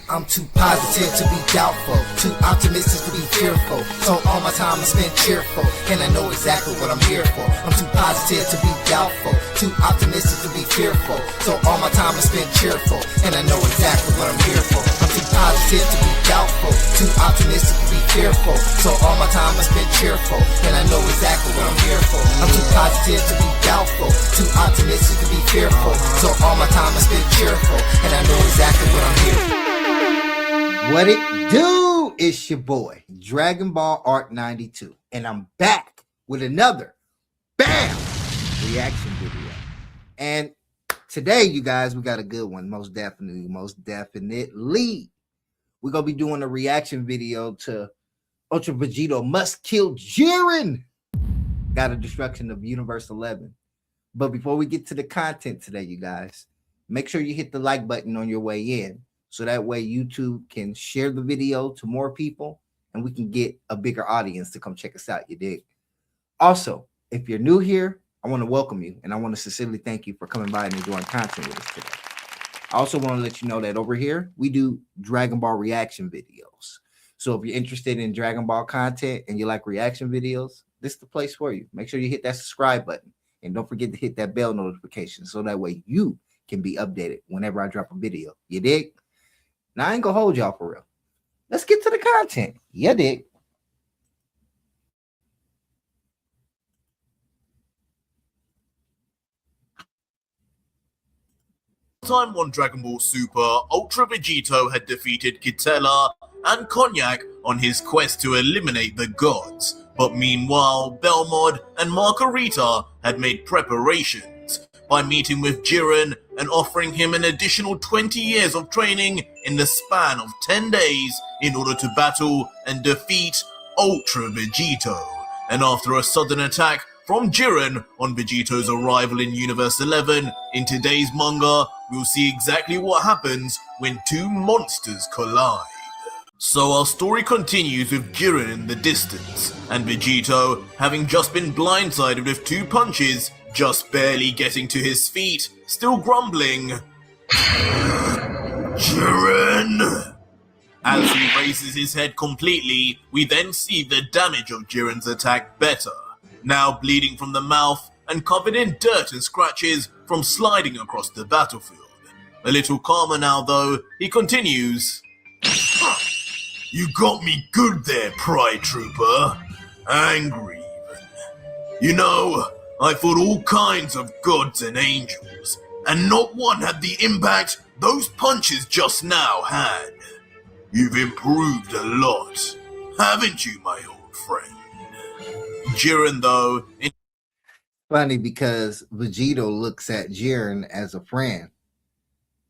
I'm too positive to be doubtful, too optimistic to be fearful. So all my time I spend cheerful, and I know exactly what I'm here for. I'm too positive to be doubtful, too optimistic to be fearful. So all my time I spend cheerful, and I know exactly what I'm here for. I'm too positive to be doubtful, too optimistic to be fearful. So all my time I spend cheerful, and I know exactly what I'm here for. I'm too positive to be doubtful, too optimistic to be fearful. So all my time I spend cheerful, and I know exactly what I'm here for. What it do? It's your boy, Dragon Ball Art 92, and I'm back with another BAM reaction video. And today, you guys, we got a good one, most definitely. We're gonna be doing a reaction video to Ultra Vegito Must Kill Jiren. Got a destruction of Universe 11. But before we get to the content today, you guys, make sure you hit the like button on your way in. So that way YouTube can share the video to more people and we can get a bigger audience to come check us out, you dig? Also, if you're new here, I want to welcome you and I want to sincerely thank you for coming by and enjoying content with us today. I also want to let you know that over here, we do Dragon Ball reaction videos. So if you're interested in Dragon Ball content and you like reaction videos, this is the place for you. Make sure you hit that subscribe button and don't forget to hit that bell notification so that way you can be updated whenever I drop a video, you dig? Now, I ain't gonna hold y'all for real. Let's get to the content. Yeah, dig. Time on Dragon Ball Super, Ultra Vegito had defeated Kitela and Cognac on his quest to eliminate the gods. But meanwhile, Belmod and Margarita had made preparations by meeting with Jiren and offering him an additional 20 years of training in the span of 10 days in order to battle and defeat Ultra Vegito. And after a sudden attack from Jiren on Vegito's arrival in Universe 11, in today's manga, we'll see exactly what happens when two monsters collide. So our story continues with Jiren in the distance, and Vegito, having just been blindsided with two punches, just barely getting to his feet, still grumbling, Jiren! As he raises his head completely, we then see the damage of Jiren's attack better, now bleeding from the mouth and covered in dirt and scratches from sliding across the battlefield. A little calmer now though, he continues, You got me good there, Pride Trooper. Angry even. You know, I fought all kinds of gods and angels, and not one had the impact those punches just now had. You've improved a lot, haven't you, my old friend? Jiren, though... Funny because Vegito looks at Jiren as a friend.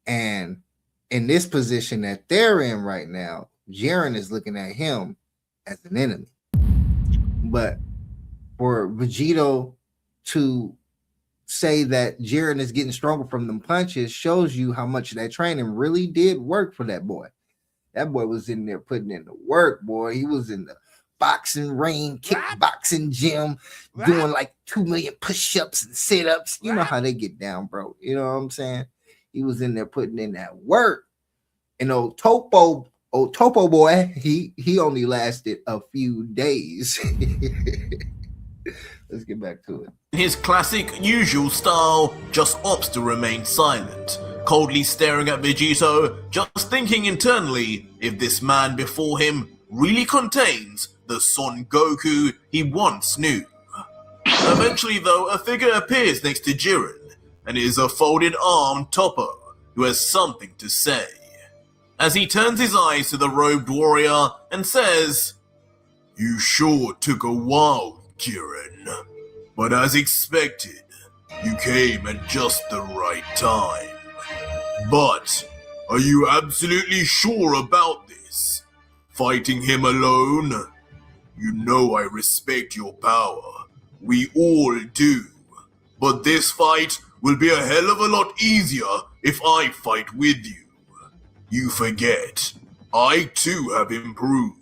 And in this position that they're in right now, Jiren is looking at him as an enemy. But for Vegito to say that Jiren is getting stronger from them punches shows you how much that training really did work for that boy. That boy was in there putting in the work, boy. He was in the boxing ring, kickboxing gym, doing like 2 million push-ups and sit-ups. You know how they get down, bro. You know what I'm saying? He was in there putting in that work. And old Topo boy, he only lasted a few days. Let's get back to it. His classic, usual style just opts to remain silent, coldly staring at Vegito, just thinking internally if this man before him really contains the Son Goku he once knew. Eventually, though, a figure appears next to Jiren, and it is a folded-armed Toppo, who has something to say. As he turns his eyes to the robed warrior and says, You sure took a while, Jiren, but as expected, you came at just the right time. But, are you absolutely sure about this? Fighting him alone? You know I respect your power. We all do. But this fight will be a hell of a lot easier if I fight with you. You forget, I too have improved.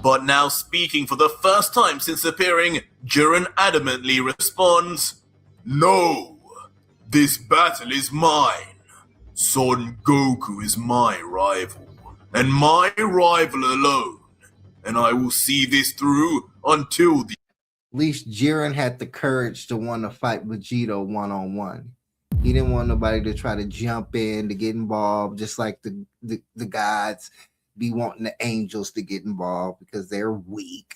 But now speaking for the first time since appearing, Jiren adamantly responds, No, this battle is mine. Son Goku is my rival, and my rival alone, and I will see this through until the... At least Jiren had the courage to want to fight Vegito one-on-one. He didn't want nobody to try to jump in, to get involved, just like the gods be wanting the angels to get involved because they're weak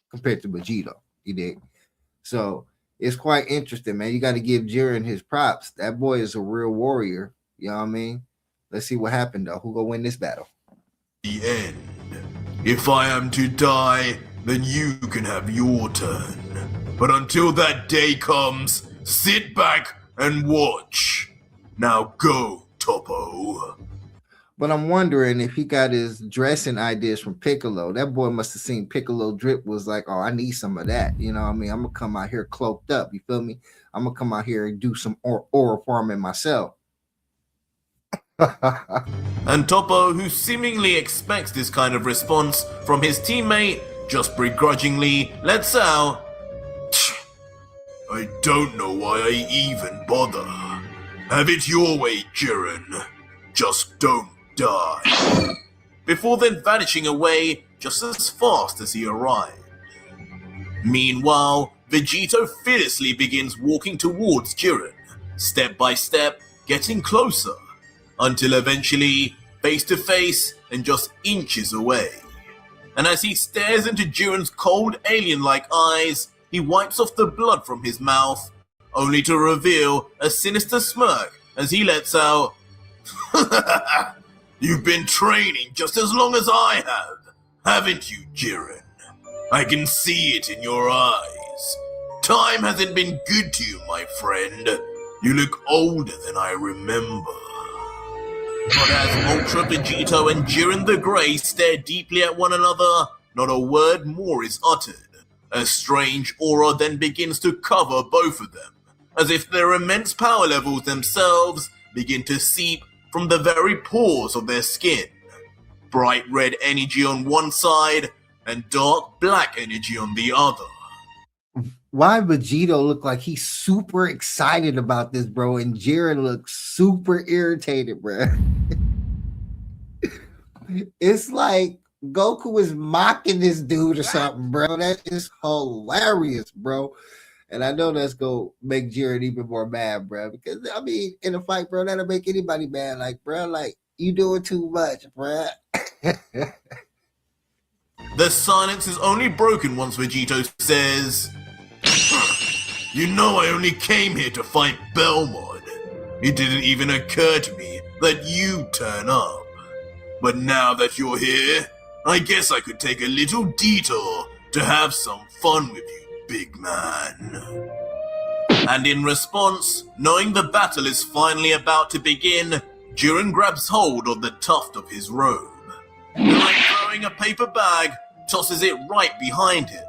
compared to Vegito. You dig? So it's quite interesting, man. You got to give Jiren his props. That boy is a real warrior. You know what I mean? Let's see what happened, though. Who gonna win this battle? The end. If I am to die, then you can have your turn. But until that day comes, sit back and watch. Now go, Topo. But I'm wondering if he got his dressing ideas from Piccolo. That boy must have seen Piccolo drip, was like, oh, I need some of that. You know what I mean? I'm going to come out here cloaked up. You feel me? I'm going to come out here and do some oral farming myself. And Topo, who seemingly expects this kind of response from his teammate, just begrudgingly lets out, I don't know why I even bother. Have it your way, Jiren. Just don't die. Before then vanishing away just as fast as he arrived. Meanwhile, Vegito fearlessly begins walking towards Jiren, step by step, getting closer, until eventually, face to face and just inches away. And as he stares into Jiren's cold alien-like eyes, he wipes off the blood from his mouth, only to reveal a sinister smirk as he lets out, You've been training just as long as I have, haven't you, Jiren? I can see it in your eyes. Time hasn't been good to you, my friend. You look older than I remember. But as Ultra Vegito and Jiren the Grey stare deeply at one another, not a word more is uttered. A strange aura then begins to cover both of them, as if their immense power levels themselves begin to seep from the very pores of their skin. Bright red energy on one side, and dark black energy on the other. Why Vegito look like he's super excited about this, bro, and Jiren looks super irritated, bro. It's like Goku is mocking this dude or something, bro. That is hilarious, bro. And I know that's gonna make Jiren even more mad, bro. Because I mean, in a fight, bro, that'll make anybody mad. Like, bro, like you doing too much, bro. The silence is only broken once Vegito says, You know I only came here to fight Belmod. It didn't even occur to me that you'd turn up. But now that you're here, I guess I could take a little detour to have some fun with you, big man. And in response, knowing the battle is finally about to begin, Jiren grabs hold of the tuft of his robe. And like throwing a paper bag, tosses it right behind him,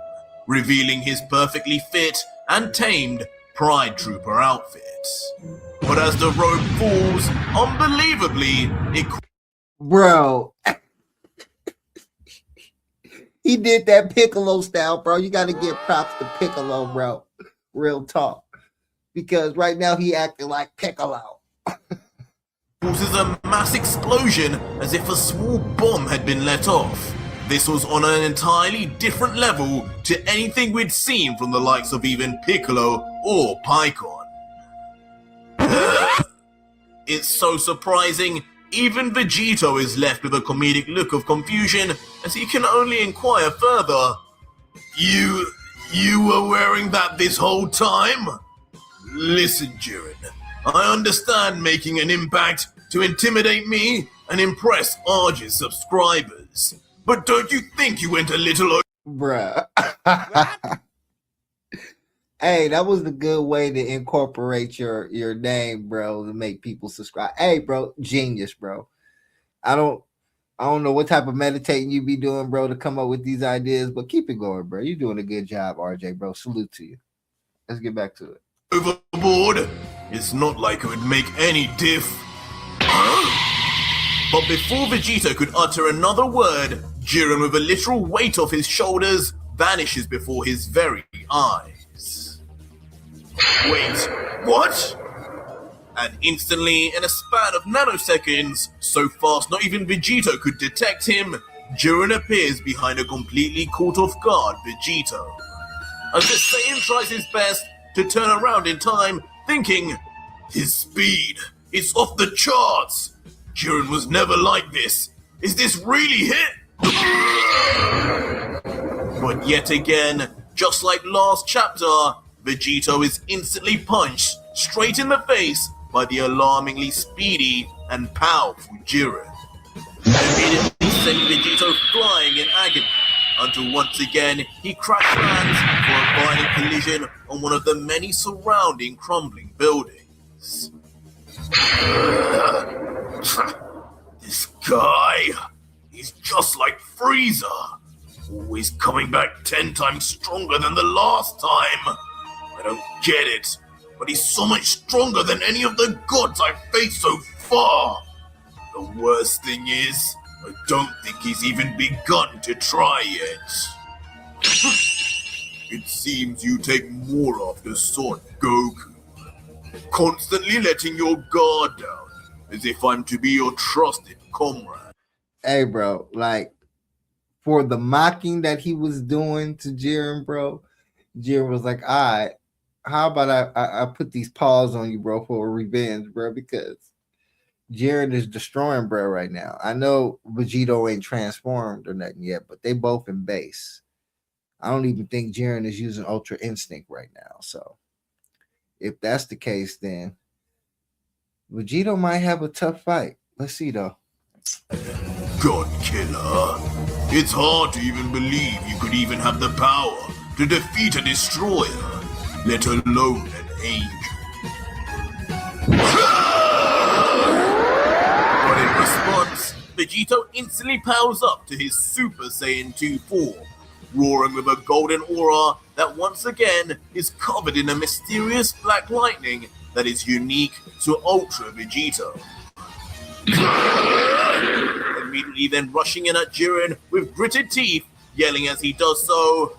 revealing his perfectly fit and tamed Pride Trooper outfit. But as the robe falls, unbelievably, it... Bro, he did that Piccolo style, bro. You got to give props to Piccolo, bro. Real talk. Because right now he acting like Piccolo. Causes a mass explosion as if a small bomb had been let off. This was on an entirely different level to anything we'd seen from the likes of even Piccolo or Pikkon. It's so surprising, even Vegito is left with a comedic look of confusion as he can only inquire further. You were wearing that this whole time? Listen, Jiren, I understand making an impact to intimidate me and impress Arj's subscribers. But don't you think you went a little... Bruh. Hey, that was the good way to incorporate your name, bro, to make people subscribe. Hey, bro, genius, bro. I don't know what type of meditating you be doing, bro, to come up with these ideas, but keep it going, bro. You're doing a good job, RJ, bro. Salute to you. Let's get back to it. Overboard? It's not like it would make any diff. But before Vegito could utter another word, Jiren, with a literal weight off his shoulders, vanishes before his very eyes. Wait, what? And instantly, in a span of nanoseconds, so fast not even Vegito could detect him, Jiren appears behind a completely caught off guard Vegito. As the Saiyan tries his best to turn around in time, thinking, his speed, it's off the charts. Jiren was never like this. Is this really hit? But yet again, just like last chapter, Vegito is instantly punched straight in the face by the alarmingly speedy and powerful Jiren, immediately sending Vegito flying in agony, until once again he crash lands for a violent collision on one of the many surrounding crumbling buildings. This guy, he's just like Frieza, always coming back 10 times stronger than the last time. I don't get it, but he's so much stronger than any of the gods I've faced so far. The worst thing is, I don't think he's even begun to try yet. It seems you take more after Son Goku, constantly letting your guard down, as if I'm to be your trusted comrade. Hey, bro, like, for the mocking that he was doing to Jiren, bro, Jiren was like, all right, how about I put these paws on you, bro, for revenge, bro, because Jiren is destroying bro right now. I know Vegito ain't transformed or nothing yet, but they both in base. I don't even think Jiren is using Ultra Instinct right now. So if that's the case, then Vegito might have a tough fight. Let's see though. God killer. It's hard to even believe you could even have the power to defeat a destroyer, let alone an angel. But in response, Vegito instantly powers up to his Super Saiyan 2 form, roaring with a golden aura that once again is covered in a mysterious black lightning that is unique to Ultra Vegito. Immediately then rushing in at Jiren with gritted teeth, yelling as he does so,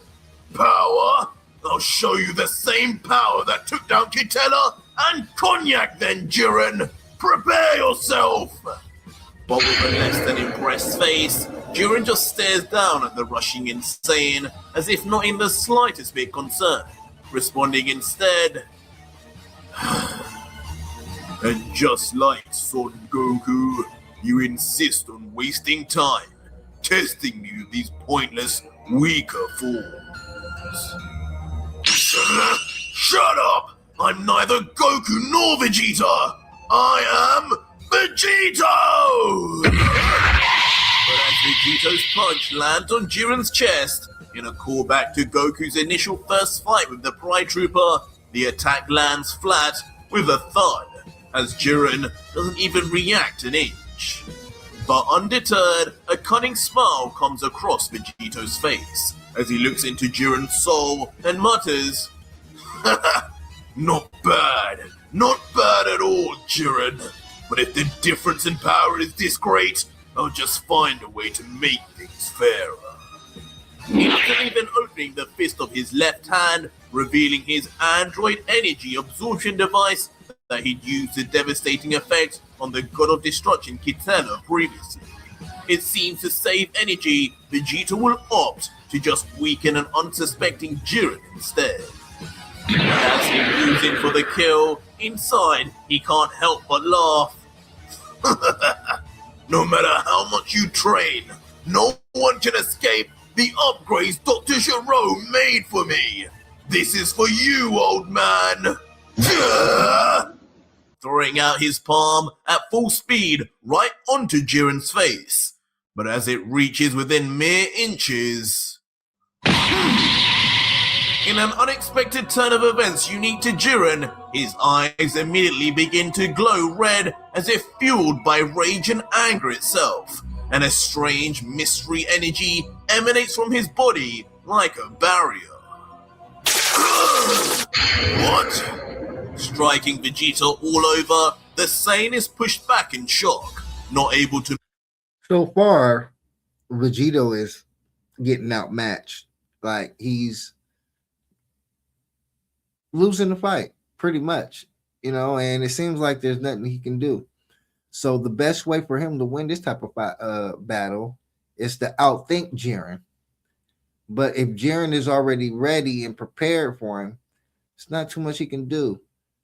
"Power? I'll show you the same power that took down Kitella and Cognac then, Jiren! Prepare yourself!" But with a less than impressed face, Jiren just stares down at the rushing insane as if not in the slightest bit concerned, responding instead, "And just like Son Goku, you insist on wasting time, testing me with these pointless, weaker forms." Shut up! I'm neither Goku nor Vegeta! I am Vegito! But as Vegito's punch lands on Jiren's chest, in a callback to Goku's initial first fight with the Pride Trooper, the attack lands flat with a thud, as Jiren doesn't even react an inch. But undeterred, a cunning smile comes across Vegito's face as he looks into Jiren's soul and mutters, Not bad at all, Jiren. But if the difference in power is this great, I'll just find a way to make things fairer." Instantly then opening the fist of his left hand, revealing his android energy absorption device that he'd used a devastating effect on the god of destruction Kitana previously. It seems to save energy, Vegeta will opt to just weaken an unsuspecting Jiren instead. As he moves in for the kill, inside he can't help but laugh. No matter how much you train, no one can escape the upgrades Dr. Gero made for me. This is for you, old man. Throwing out his palm at full speed right onto Jiren's face. But as it reaches within mere inches, in an unexpected turn of events unique to Jiren, his eyes immediately begin to glow red as if fueled by rage and anger itself, and a strange mystery energy emanates from his body like a barrier. What? Striking Vegeta all over, the Saiyan is pushed back in shock, not able to. So far, Vegito is getting outmatched. Like, he's losing the fight, pretty much. and it seems like there's nothing he can do. So the best way for him to win this type of battle is to outthink Jiren. But if Jiren is already ready and prepared for him, it's not too much he can do,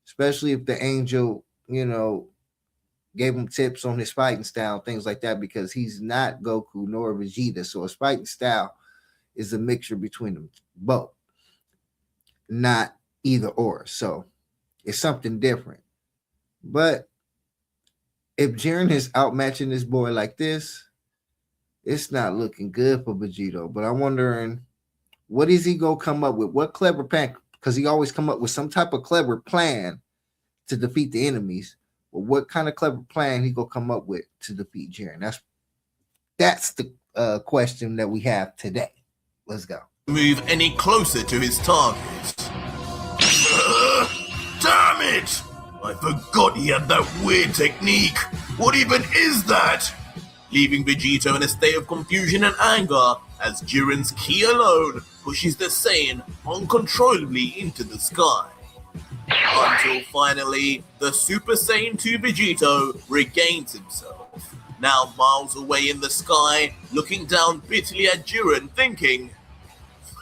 especially if the angel, gave him tips on his fighting style, things like that, because he's not Goku nor Vegeta. So his fighting style is a mixture between them both, not either or. So it's something different. But if Jiren is outmatching this boy like this, it's not looking good for Vegito. But I'm wondering, what is he going to come up with? What clever plan? Because he always come up with some type of clever plan to defeat the enemies. But what kind of clever plan he going to come up with to defeat Jiren? That's the question that we have today. Let's go. Move any closer to his target. Damn it! I forgot he had that weird technique. What even is that? Leaving Vegito in a state of confusion and anger as Jiren's ki alone pushes the Saiyan uncontrollably into the sky. Until finally, the Super Saiyan 2 Vegito regains himself, now miles away in the sky, looking down bitterly at Jiren, thinking,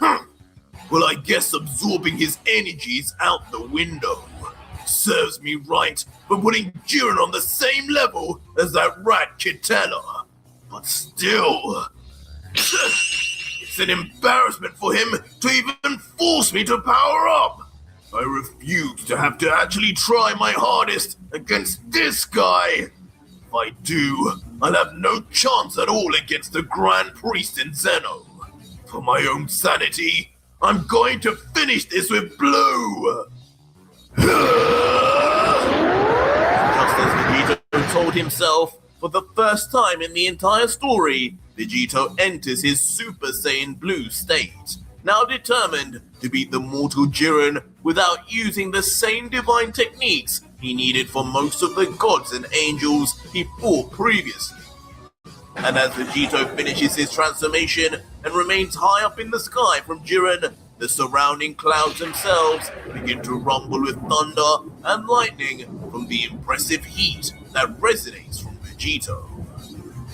well, I guess absorbing his energies out the window. Serves me right for putting Jiren on the same level as that rat Kitana. But still, it's an embarrassment for him to even force me to power up. I refuse to have to actually try my hardest against this guy. If I do, I'll have no chance at all against the Grand Priest in Zeno. For my own sanity, I'm going to finish this with Blue. Just as Vegito told himself, for the first time in the entire story, Vegito enters his Super Saiyan Blue state, now determined to beat the mortal Jiren without using the same divine techniques he needed for most of the gods and angels he fought previously. And as Vegito finishes his transformation and remains high up in the sky from Jiren, the surrounding clouds themselves begin to rumble with thunder and lightning from the impressive heat that resonates from Vegito.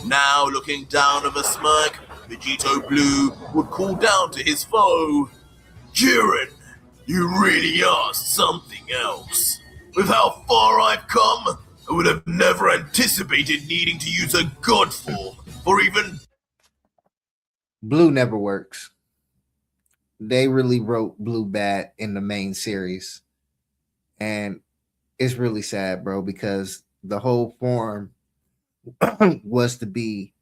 Now looking down with a smirk, Vegito Blue would call down to his foe, Jiren, you really are something else. With how far I've come, I would have never anticipated needing to use a god form for even... Blue never works. They really wrote Blue bad in the main series. And it's really sad, bro, because the whole form was to be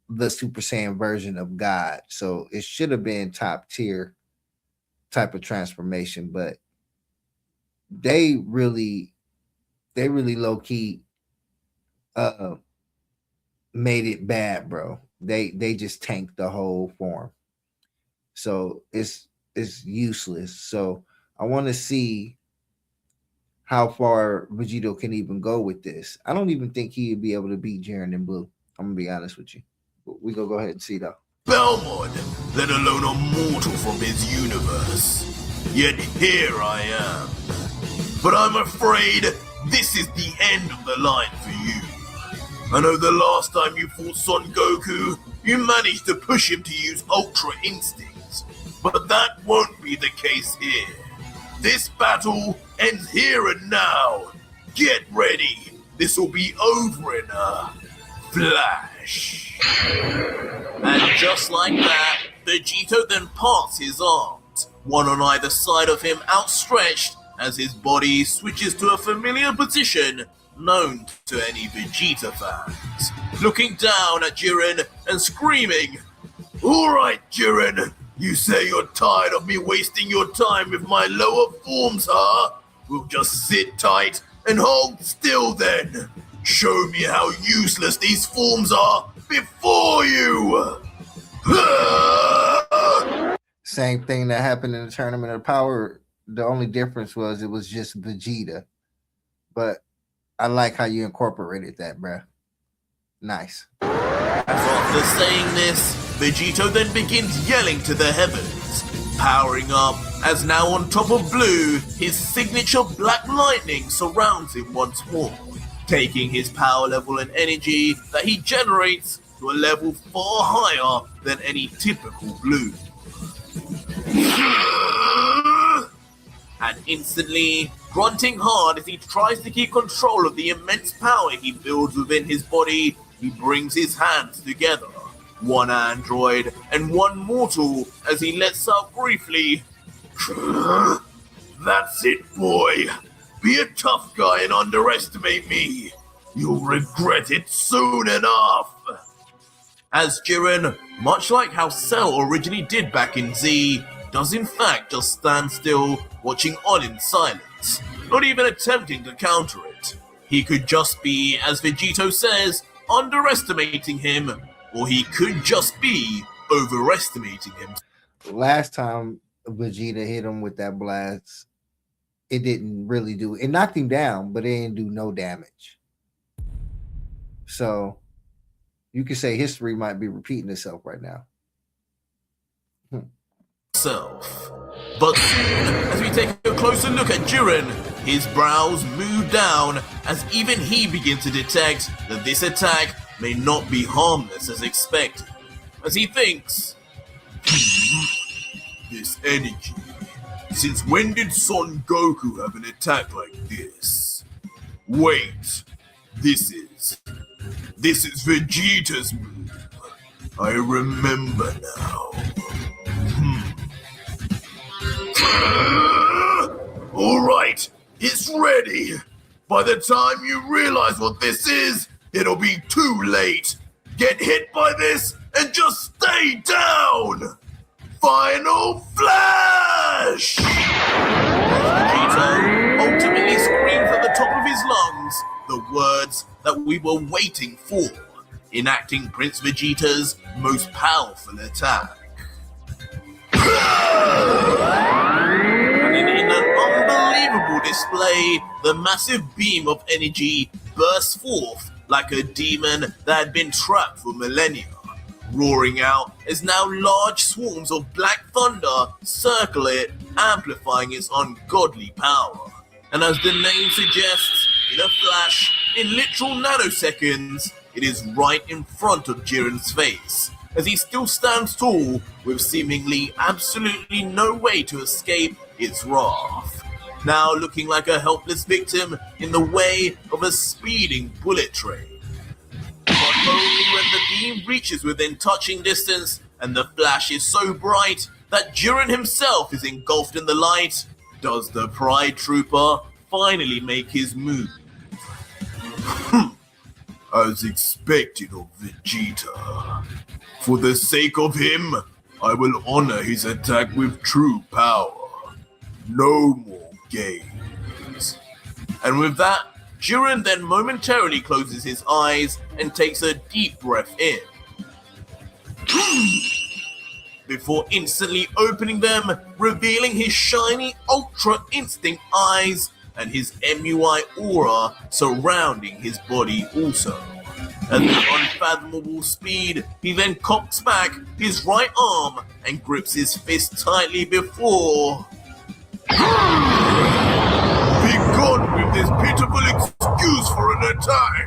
the Super Saiyan version of God. So it should have been top tier type of transformation, but they really low key made it bad, bro. They just tanked the whole form. So it's useless. So I want to see how far Vegito can even go with this. I don't even think he'd be able to beat Jiren in Blue. I'm gonna be honest with you. But we gonna go ahead and see though. Belmont, let alone a mortal from his universe. Yet here I am. But I'm afraid this is the end of the line for you. I know the last time you fought Son Goku, you managed to push him to use Ultra Instincts. But that won't be the case here. This battle ends here and now. Get ready. This will be over in a flash. And just like that, Vegito then parts his arms, one on either side of him outstretched, as his body switches to a familiar position known to any Vegeta fans. Looking down at Jiren and screaming, "Alright, Jiren, you say you're tired of me wasting your time with my lower forms, huh? We'll just sit tight and hold still then. Show me how useless these forms are before you!" Same thing that happened in the Tournament of Power. The only difference was it was just Vegeta. But I like how you incorporated that, bruh. Nice. After saying this, Vegito then begins yelling to the heavens, powering up, as now on top of Blue, his signature Black Lightning surrounds him once more, taking his power level and energy that he generates to a level far higher than any typical Blue. And instantly, grunting hard as he tries to keep control of the immense power he builds within his body, he brings his hands together, one android and one mortal, as he lets out briefly, "That's it, boy. Be a tough guy and underestimate me. You'll regret it soon enough." As Jiren, much like how Cell originally did back in Z, does in fact just stand still, watching on in silence, not even attempting to counter it. He could just be, as Vegito says, underestimating him, or he could just be overestimating him. Last time Vegeta hit him with that blast, it didn't really do it. Knocked him down, but it didn't do no damage. So you could say history might be repeating itself right now. But soon, as we take a closer look at Jiren, his brows move down as even he begins to detect that this attack may not be harmless as expected, as he thinks, this energy. Since when did Son Goku have an attack like this? Wait, this is Vegeta's move. I remember now. Alright, it's ready. By the time you realize what this is, it'll be too late. Get hit by this and just stay down. Final Flash! Vegito ultimately screams at the top of his lungs the words that we were waiting for, enacting Prince Vegeta's most powerful attack. And in an unbelievable display, the massive beam of energy bursts forth like a demon that had been trapped for millennia, roaring out as now large swarms of black thunder circle it, amplifying its ungodly power. And as the name suggests, in a flash, in literal nanoseconds, it is right in front of Jiren's face, as he still stands tall with seemingly absolutely no way to escape its wrath, now looking like a helpless victim in the way of a speeding bullet train. But only when the beam reaches within touching distance and the flash is so bright that Jiren himself is engulfed in the light, does the Pride Trooper finally make his move. As expected of Vegeta. For the sake of him, I will honor his attack with true power. No more games. And with that, Jiren then momentarily closes his eyes and takes a deep breath in, before instantly opening them, revealing his shiny Ultra Instinct eyes and his MUI aura surrounding his body also. At with unfathomable speed, he then cocks back his right arm and grips his fist tightly before... Begone with this pitiful excuse for an attack!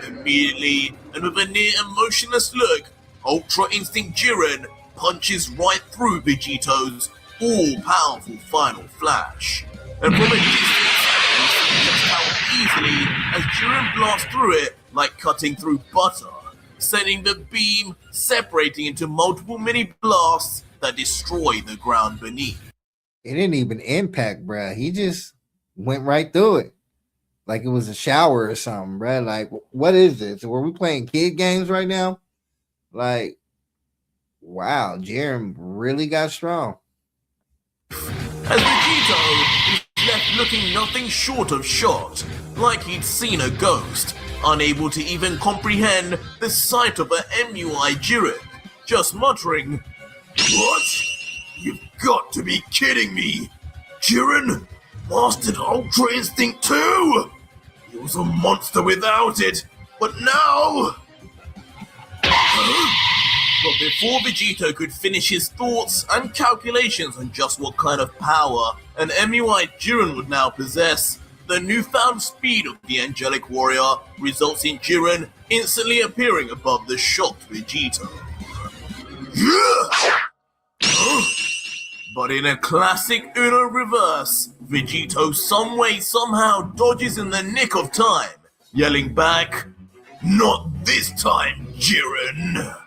Immediately, and with a near emotionless look, Ultra Instinct Jiren punches right through Vegito's all-powerful Final Flash. And from a distance, you see just how easily as Jiren blasts through it like cutting through butter, sending the beam separating into multiple mini blasts that destroy the ground beneath. It didn't even impact, bruh. He just went right through it. Like it was a shower or something, bruh. Like, what is this? Were we playing kid games right now? Like, wow, Jiren really got strong. As Vegito is left looking nothing short of shocked, like he'd seen a ghost, unable to even comprehend the sight of a MUI Jiren, just muttering, "What? You've got to be kidding me! Jiren mastered Ultra Instinct too! He was a monster without it, but now..." But before Vegito could finish his thoughts and calculations on just what kind of power an MUI Jiren would now possess, the newfound speed of the angelic warrior results in Jiren instantly appearing above the shocked Vegito. But in a classic Uno reverse, Vegito some way somehow dodges in the nick of time, yelling back, "Not this time, Jiren!"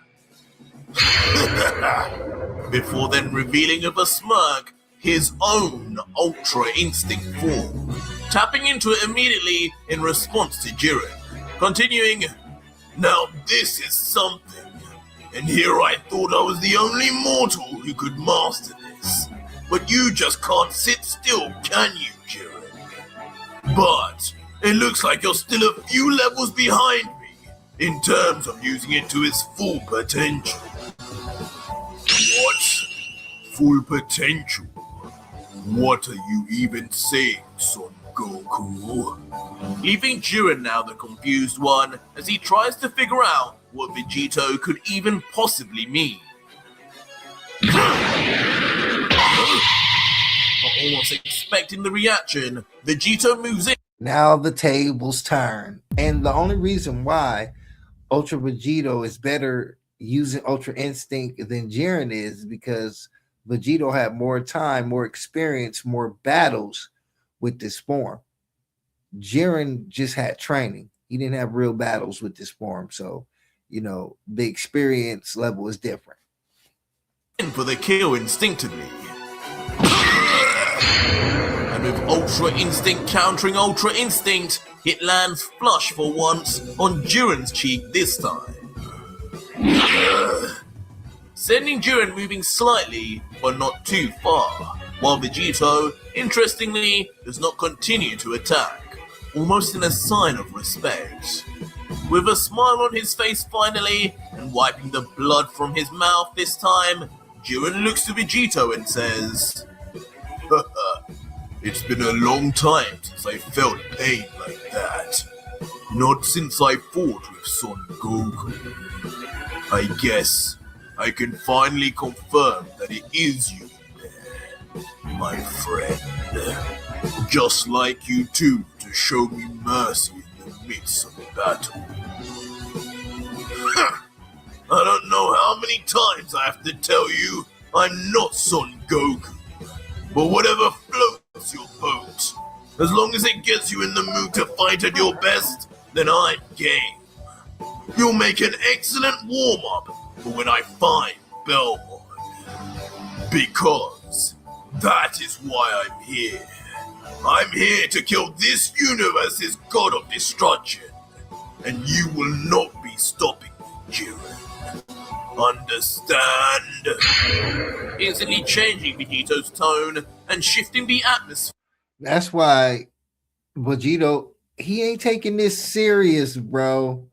Before then revealing with a smirk his own Ultra Instinct form, tapping into it immediately in response to Jiren, continuing, "Now this is something, and here I thought I was the only mortal who could master this, but you just can't sit still, can you, Jiren? But it looks like you're still a few levels behind me in terms of using it to its full potential." What? Full potential? What are you even saying, Son Goku? Leaving Jiren now the confused one as he tries to figure out what Vegito could even possibly mean. But almost expecting the reaction, Vegito moves in. Now the tables turn. And the only reason why Ultra Vegito is better using Ultra Instinct than Jiren is because Vegito had more time, more experience, more battles with this form. Jiren just had training. He didn't have real battles with this form. So, the experience level is different. For the kill instinctively. And with Ultra Instinct countering Ultra Instinct, it lands flush for once on Jiren's cheek this time. Sending Jiren moving slightly, but not too far, while Vegito, interestingly, does not continue to attack, almost in a sign of respect. With a smile on his face finally, and wiping the blood from his mouth this time, Jiren looks to Vegito and says, "It's been a long time since I felt pain like that. Not since I fought with Son Goku. I guess I can finally confirm that it is you there, my friend. Just like you two to show me mercy in the midst of battle. I don't know how many times I have to tell you I'm not Son Goku, but whatever floats your boat, as long as it gets you in the mood to fight at your best, then I'm game. You'll make an excellent warm-up for when I find Belmont. Because that is why I'm here. I'm here to kill this universe's god of destruction, and you will not be stopping me, Jiren. Understand?" Instantly changing Vegito's tone and shifting the atmosphere. That's why Vegito, he ain't taking this serious, bro.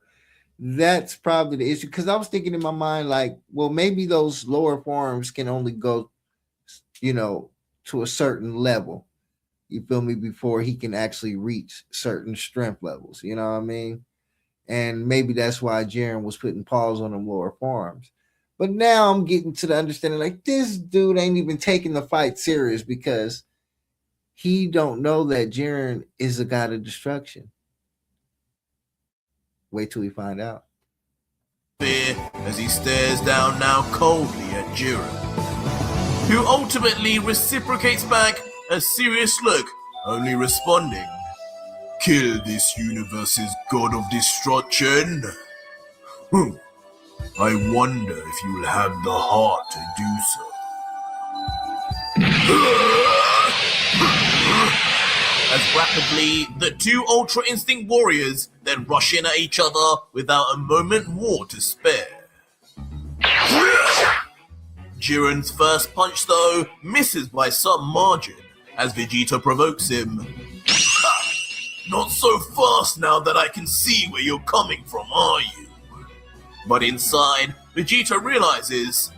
That's probably the issue. Because I was thinking in my mind, like, well, maybe those lower forms can only go, to a certain level. You feel me? Before he can actually reach certain strength levels. You know what I mean? And maybe that's why Jiren was putting pause on them lower forms. But now I'm getting to the understanding, like, this dude ain't even taking the fight serious because he don't know that Jiren is a god of destruction. Wait till we find out. As he stares down now coldly at Jiren, who ultimately reciprocates back a serious look, only responding, "Kill this universe's god of destruction? I wonder if you will have the heart to do so." As rapidly, the two Ultra Instinct warriors then rush in at each other without a moment more to spare. Jiren's first punch, though, misses by some margin as Vegito provokes him. "Not so fast now that I can see where you're coming from, are you?" But inside, Vegito realizes,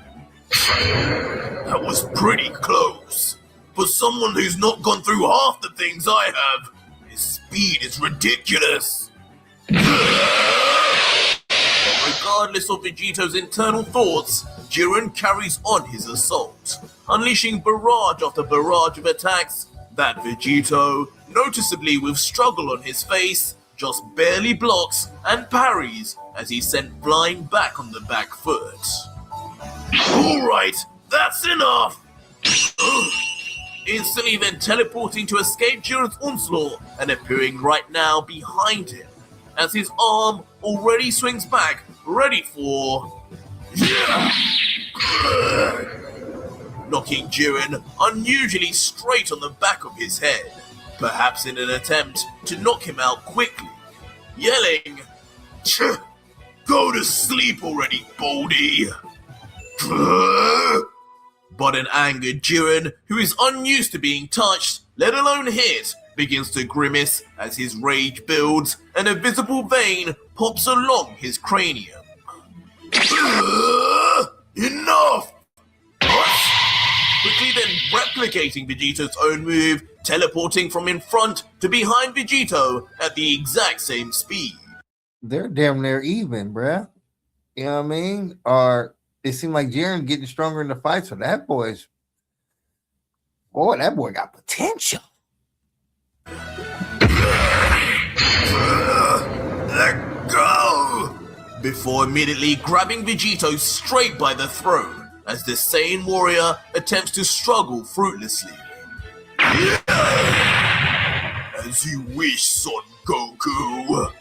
that was pretty close. For someone who's not gone through half the things I have, his speed is ridiculous. Regardless regardless of Vegito's internal thoughts, Jiren carries on his assault, unleashing barrage after barrage of attacks that Vegito, noticeably with struggle on his face, just barely blocks and parries as he's sent flying back on the back foot. Alright, that's enough! Instantly then teleporting to escape Jiren's onslaught and appearing right now behind him, as his arm already swings back, ready for... knocking Jiren unusually straight on the back of his head, perhaps in an attempt to knock him out quickly, yelling, "Go to sleep already, Baldy!" But an angered Jiren, who is unused to being touched, let alone hit, begins to grimace as his rage builds and a visible vein pops along his cranium. Enough! Quickly then replicating Vegito's own move, teleporting from in front to behind Vegito at the exact same speed. They're damn near even, bruh. You know what I mean? Or it seemed like Jiren getting stronger in the fight, so that boy got potential. Let go! Before immediately grabbing Vegito straight by the throat, as the Saiyan warrior attempts to struggle fruitlessly. As you wish, Son Goku.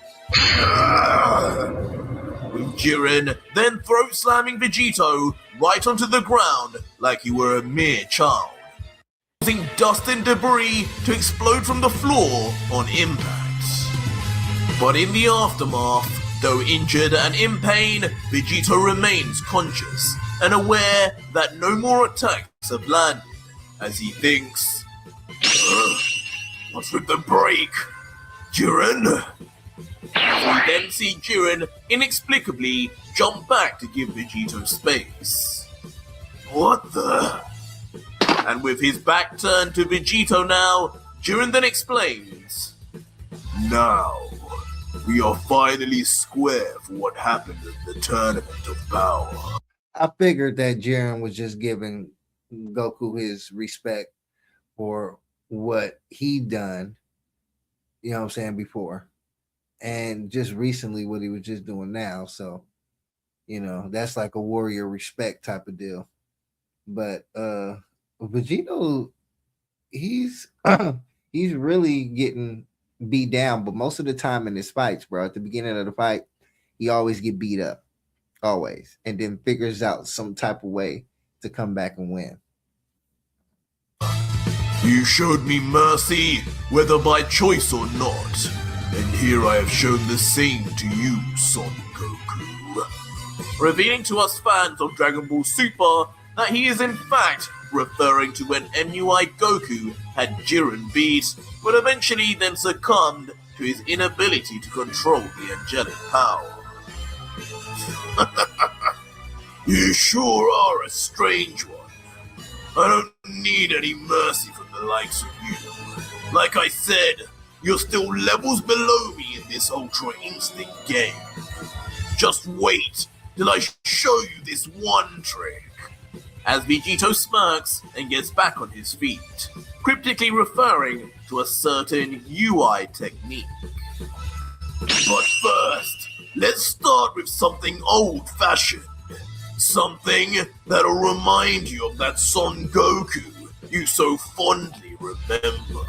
With Jiren then throat slamming Vegito right onto the ground like he were a mere child, causing dust and debris to explode from the floor on impact. But in the aftermath, though injured and in pain, Vegito remains conscious and aware that no more attacks have landed, as he thinks, "What's with the break? Jiren?" We then see Jiren inexplicably jump back to give Vegito space. What the? And with his back turned to Vegito now, Jiren then explains, "Now, we are finally square for what happened in the Tournament of Power." I figured that Jiren was just giving Goku his respect for what he done, you know what I'm saying, before. And just recently what he was just doing now. So, you know, that's like a warrior respect type of deal. But Vegito, he's really getting beat down, but most of the time in his fights, bro, at the beginning of the fight, he always get beat up. Always. And then figures out some type of way to come back and win. You showed me mercy, whether by choice or not. And here I have shown the same to you, Son Goku. Revealing to us fans of Dragon Ball Super that he is in fact referring to when MUI Goku had Jiren beat, but eventually then succumbed to his inability to control the angelic power. You sure are a strange one. I don't need any mercy from the likes of you. Like I said, you're still levels below me in this Ultra Instinct game. Just wait till I show you this one trick. As Vegito smirks and gets back on his feet, cryptically referring to a certain UI technique. But first, let's start with something old-fashioned. Something that'll remind you of that Son Goku you so fondly remember.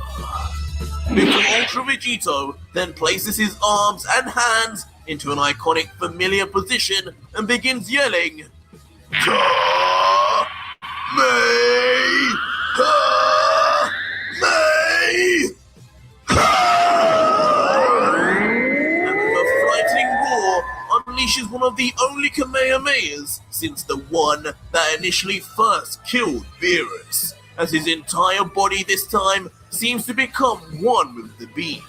Little Ultra Vegito then places his arms and hands into an iconic familiar position and begins yelling, "Ka-Mei! Ka-Mei! And with a frightening roar, unleashes one of the only Kamehamehas since the one that initially first killed Beerus, as his entire body this time seems to become one with the beam.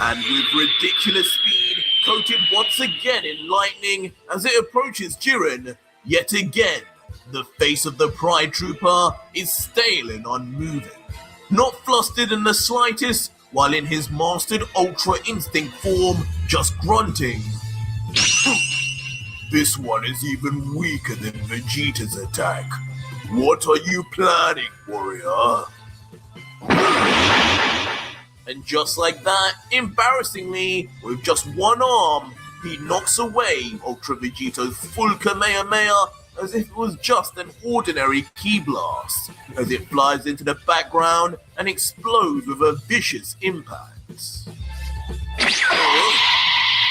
And with ridiculous speed, coated once again in lightning as it approaches Jiren, yet again, the face of the Pride Trooper is stale and unmoving, not flustered in the slightest, while in his mastered Ultra Instinct form, just grunting. This one is even weaker than Vegeta's attack. What are you planning, warrior? And just like that, embarrassingly, with just one arm, he knocks away Ultra Vegito's full Kamehameha as if it was just an ordinary ki blast, as it flies into the background and explodes with a vicious impact.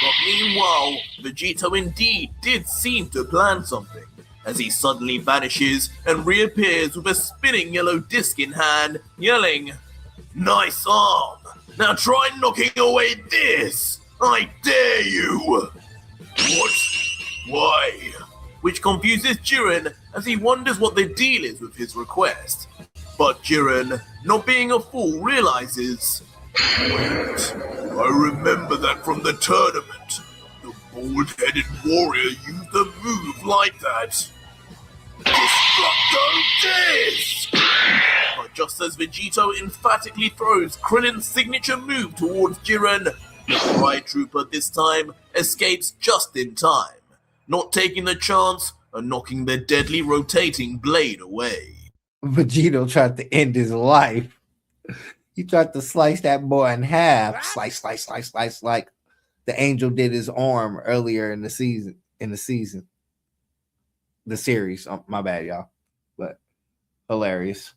But meanwhile, Vegito indeed did seem to plan something, as he suddenly vanishes and reappears with a spinning yellow disc in hand, yelling, "Nice arm! Now try knocking away this! I dare you!" What? Why? Which confuses Jiren as he wonders what the deal is with his request. But Jiren, not being a fool, realizes, wait, I remember that from the tournament. The bald-headed warrior used a move like that. Destructo Disc! But just as Vegito emphatically throws Krillin's signature move towards Jiren, the Pride Trooper this time escapes just in time, not taking the chance of knocking the deadly rotating blade away. Vegito tried to end his life. He tried to slice that boy in half. Slice, like the angel did his arm earlier in the season. The series. Oh, my bad, y'all. But hilarious.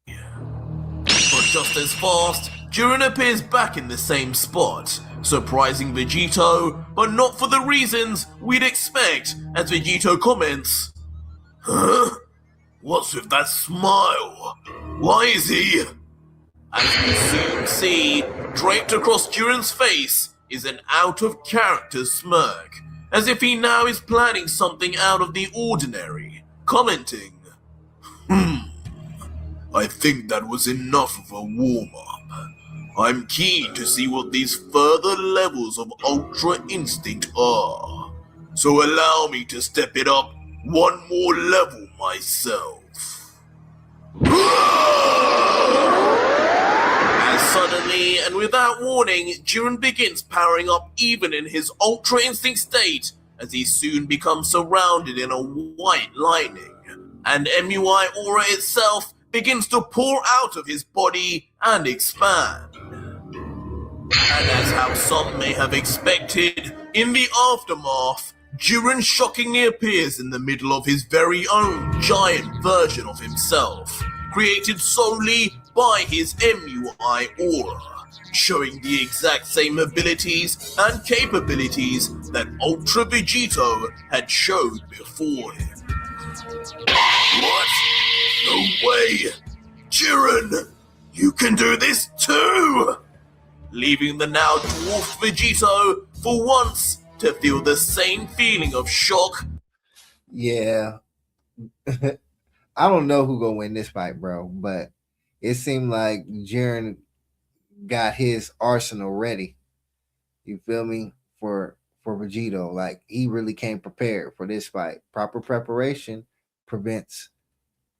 But just as fast, Jiren appears back in the same spot, surprising Vegito, but not for the reasons we'd expect, as Vegito comments, "Huh? What's with that smile? Why is he..." As we soon see, draped across Jiren's face is an out-of-character smirk, as if he now is planning something out of the ordinary, commenting, I think that was enough of a warm-up. I'm keen to see what these further levels of Ultra Instinct are. So allow me to step it up one more level myself." As suddenly and without warning, Jiren begins powering up even in his Ultra Instinct state, as he soon becomes surrounded in a white lightning, and MUI aura itself begins to pour out of his body and expand. And as how some may have expected, in the aftermath, Jiren shockingly appears in the middle of his very own giant version of himself, created solely by his MUI aura, showing the exact same abilities and capabilities that Ultra Vegito had showed before him. What? No way! Jiren, you can do this too! Leaving the now dwarfed Vegito for once to feel the same feeling of shock. Yeah. I don't know who gonna win this fight, bro, but it seemed like Jiren got his arsenal ready. You feel me? For Vegito. Like, he really came prepared for this fight. Proper preparation prevents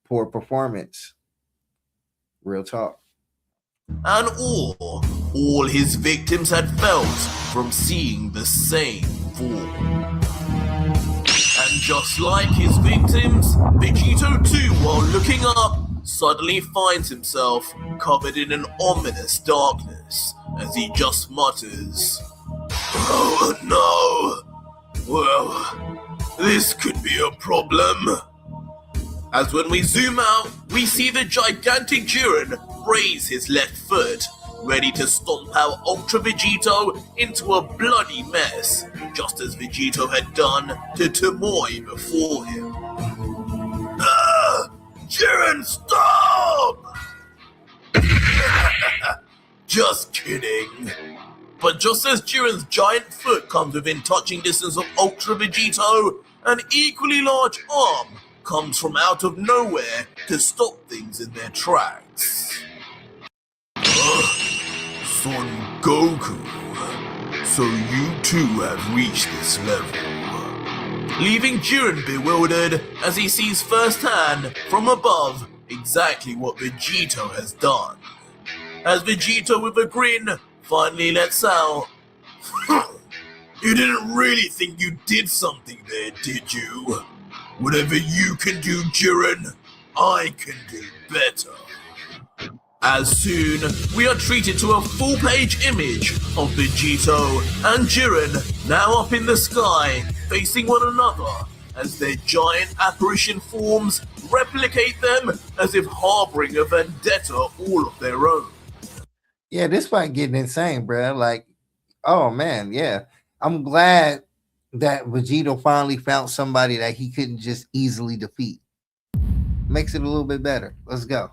poor performance. Real talk. And all his victims had felt from seeing the same form. And just like his victims, Vegito too, while looking up, suddenly finds himself covered in an ominous darkness, as he just mutters, "Oh no! Well, this could be a problem." As when we zoom out, we see the gigantic Jiren raise his left foot, ready to stomp out Ultra Vegito into a bloody mess, just as Vegito had done to Tomoe before him. Jiren, stop! Just kidding. But just as Jiren's giant foot comes within touching distance of Ultra Vegito, an equally large arm comes from out of nowhere to stop things in their tracks. Son Goku, so you too have reached this level. Leaving Jiren bewildered as he sees firsthand, from above, exactly what Vegito has done. As Vegito with a grin finally lets out, You didn't really think you did something there, did you? Whatever you can do, Jiren, I can do better. As soon, we are treated to a full-page image of Vegito and Jiren now up in the sky, facing one another, as their giant apparition forms replicate them as if harboring a vendetta all of their own. Yeah, this fight getting insane, bro. Like, oh man, yeah. I'm glad that Vegito finally found somebody that he couldn't just easily defeat. Makes it a little bit better. Let's go.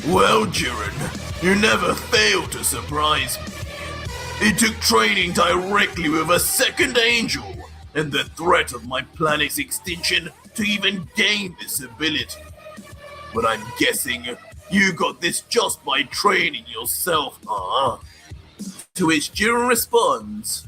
Well, Jiren, you never fail to surprise me. It took training directly with a second angel and the threat of my planet's extinction to even gain this ability. But I'm guessing you got this just by training yourself, huh? To which Jiren responds,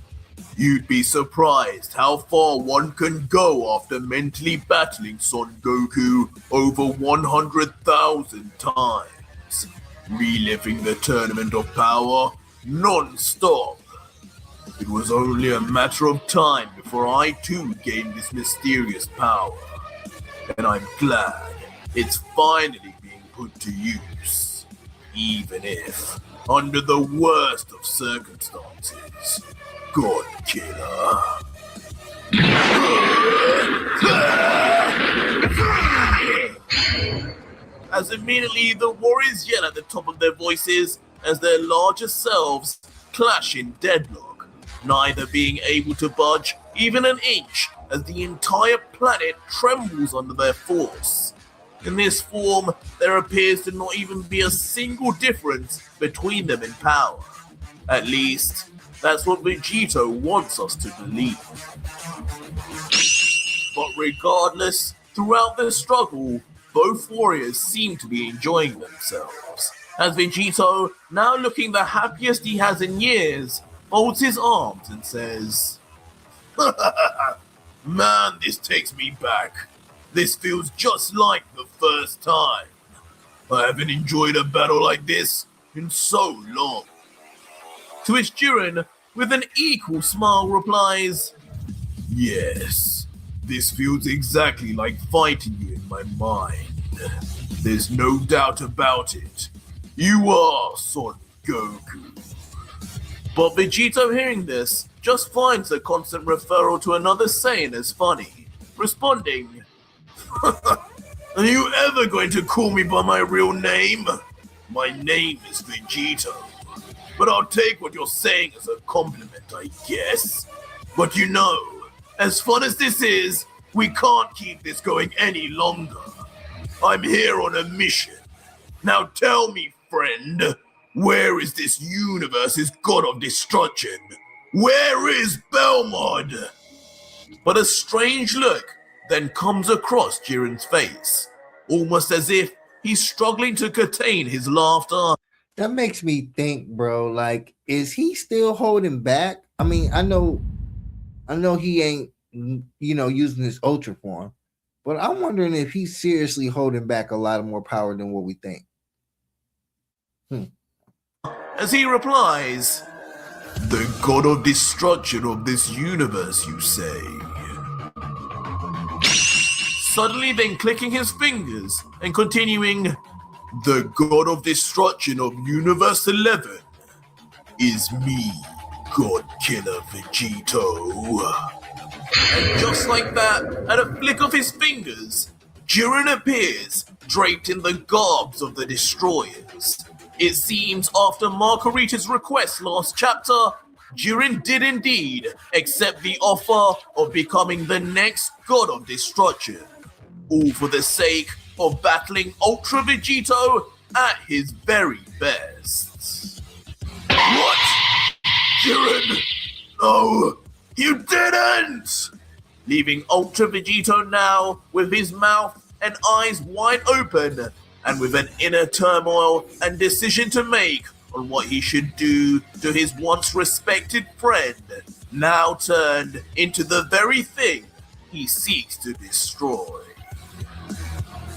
"You'd be surprised how far one can go after mentally battling Son Goku over 100,000 times, reliving the Tournament of Power non-stop. It was only a matter of time before I too gained this mysterious power, and I'm glad it's finally being put to use, even if under the worst of circumstances. God Killer." As immediately the warriors yell at the top of their voices as their larger selves clash in deadlock, neither being able to budge even an inch as the entire planet trembles under their force. In this form, there appears to not even be a single difference between them in power. At least, that's what Vegito wants us to believe. But regardless, throughout the struggle, both warriors seem to be enjoying themselves, as Vegito, now looking the happiest he has in years, folds his arms and says, "Man, this takes me back. This feels just like the first time. I haven't enjoyed a battle like this in so long." To which Jiren, with an equal smile, replies, "Yes, this feels exactly like fighting you in my mind. There's no doubt about it. You are Son Goku." But Vegito, hearing this, just finds the constant referral to another Saiyan as funny, responding, "Are you ever going to call me by my real name? My name is Vegito. But I'll take what you're saying as a compliment, I guess. But you know, as fun as this is, we can't keep this going any longer. I'm here on a mission. Now tell me, friend, where is this universe's god of destruction? Where is Belmod?" But a strange look then comes across Jiren's face, almost as if he's struggling to contain his laughter. That makes me think, bro, like, is he still holding back? I mean, I know he ain't, using his ultra form, but I'm wondering if he's seriously holding back a lot of more power than what we think. As he replies, "The god of destruction of this universe, you say?" Suddenly then clicking his fingers and continuing, "The god of destruction of Universe 11 is me, God Killer Vegito." And just like that, at a flick of his fingers, Jiren appears, draped in the garbs of the Destroyers. It seems after Margarita's request last chapter, Jiren did indeed accept the offer of becoming the next god of destruction, all for the sake of battling Ultra Vegito at his very best. What? Jiren? No, you didn't! Leaving Ultra Vegito now with his mouth and eyes wide open and with an inner turmoil and decision to make on what he should do to his once respected friend, now turned into the very thing he seeks to destroy.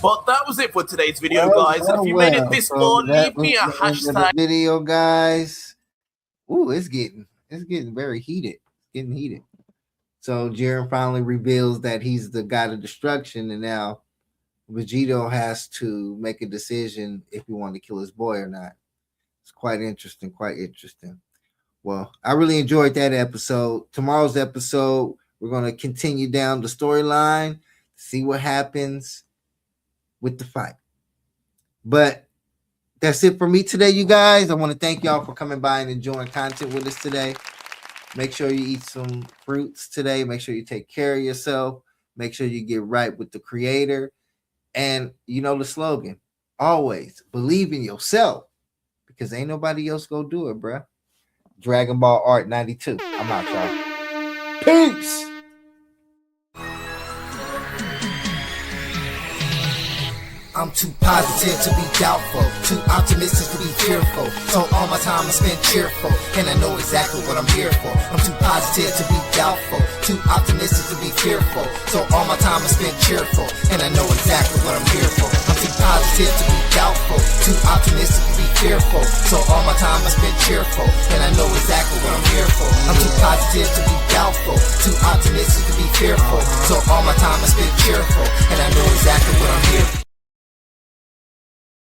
But that was it for today's video, guys. And if you made it this far, leave me a hashtag video, guys. Ooh, it's getting it's getting very heated. It's getting heated. So Jiren finally reveals that he's the god of destruction, and now Vegito has to make a decision if he wanted to kill his boy or not. It's quite interesting, quite interesting. Well, I really enjoyed that episode. Tomorrow's episode, we're going to continue down the storyline, see what happens with the fight. But that's it for me today, you guys. I want to thank y'all for coming by and enjoying content with us today. Make sure you eat some fruits today. Make sure you take care of yourself. Make sure you get right with the creator. And you know the slogan, always believe in yourself because ain't nobody else gonna do it, bruh. Dragon Ball Art 92. I'm out, y'all. Peace. I'm too positive to be doubtful, too optimistic to be fearful. So all my time I spend cheerful, and I know exactly what I'm here for. I'm too positive to be doubtful, too optimistic to be fearful. So all my time I spend cheerful, and I know exactly what I'm here for. I'm too positive to be doubtful, too optimistic to be fearful. So all my time I spend cheerful, and I know exactly what I'm here for. I'm too positive to be doubtful, too optimistic to be fearful. So all my time I spend cheerful, and I know exactly